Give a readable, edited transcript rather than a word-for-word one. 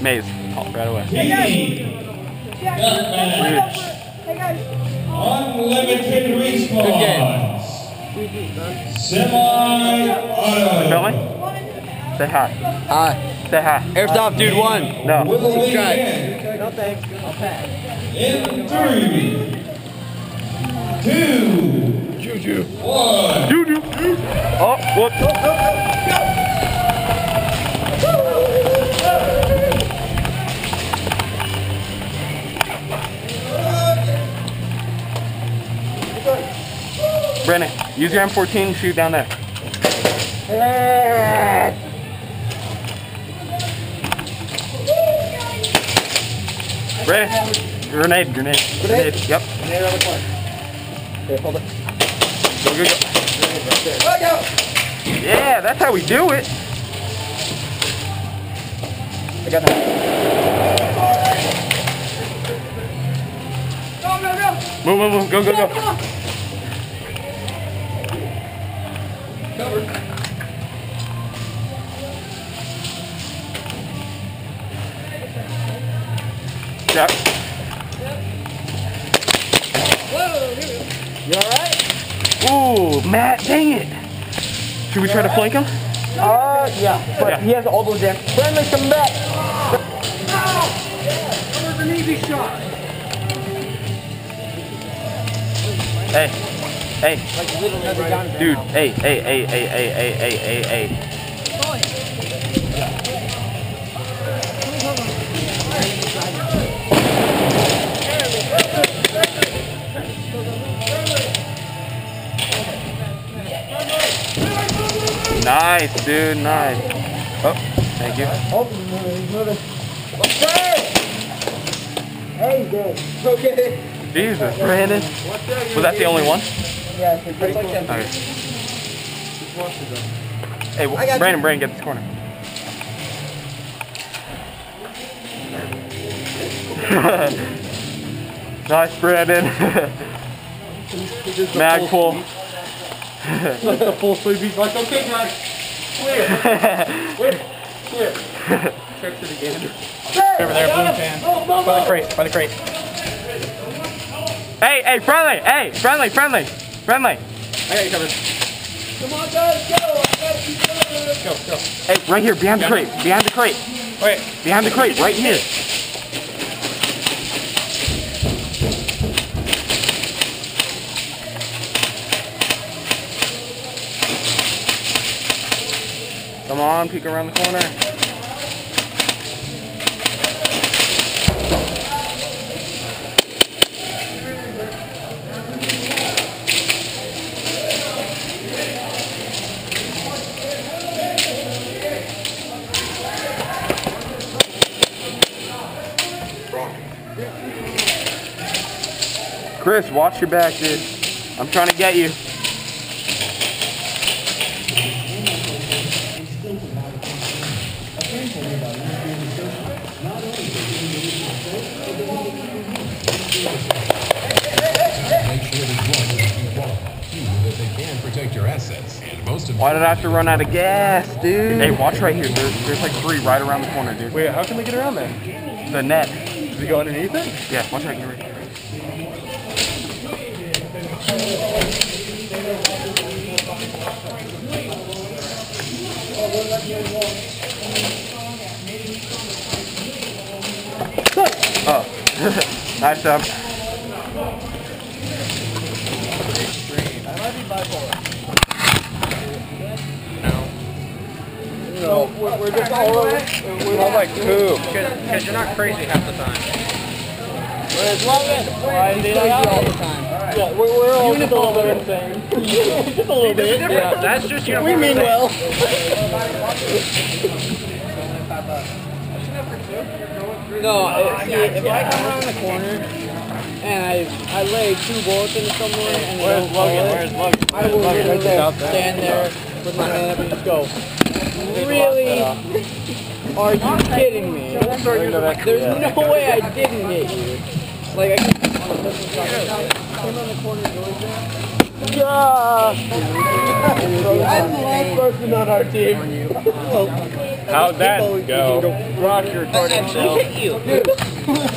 Maze. Oh, right away. Hey guys. Unlimited respawns. Semi-auto. Billy? Say hi. Hi. Say hi. Airsoft dude 1. No. Subscribe. No thanks. I'll pass. In 3, 2, Juju. 1. Juju. Oh, whoops. Brennan, use your M14 and shoot down there. Brennan, grenade. Yep. Grenade around the corner. Okay, hold it. Go. Right go. Yeah, that's how we do it. I got that. Move. Go. Cover. Yep. You alright? Ooh, Matt, dang it. Should we try to flank him? Yeah. But he has all those damn. Friendly, come back. That was an easy shot. Hey. Like literally right Dude, hey. Nice, dude, nice. Oh, thank you. Hey, dude. Okay. Jesus, Brandon. Was that the only one? Yeah, it's pretty cool. Okay. Hey, Brandon, get this corner. Nice, Brandon. Mag pull. Like the full sleeve. He's like, okay, guys. Clear. Checks it again. Over there, blue fan. By the crate. Hey, friendly. I got you covered. Come on, guys, go. I gotta keep going. Go. Hey, right here, behind the crate. Wait. Behind the crate, right here. Come on, peek around the corner. Chris, watch your back, dude. I'm trying to get you. Why did I have to run out of gas, dude? Hey, watch right here. There's like 3 right around the corner, dude. Wait, how can they get around there? The net. Does it go underneath it? Yeah, watch right here. Oh, nice job. I might be bipolar. No, we're just all over. We're all like poop. Because you're not crazy half the time. As long as we're crazy all the time. Yeah, we're all just a little bit insane. Just a little bit. Yeah, that's just uniform. We mean well. No, see, if I come around the corner and I lay 2 bullets into someone and Where's Logan? I will literally stand there with my hand up and just go, really? Are you kidding me? There's no way I didn't hit you. Like, I came on the corner doing that. Yeah! I'm the last person on our team. How'd that go? Rock your recording, so.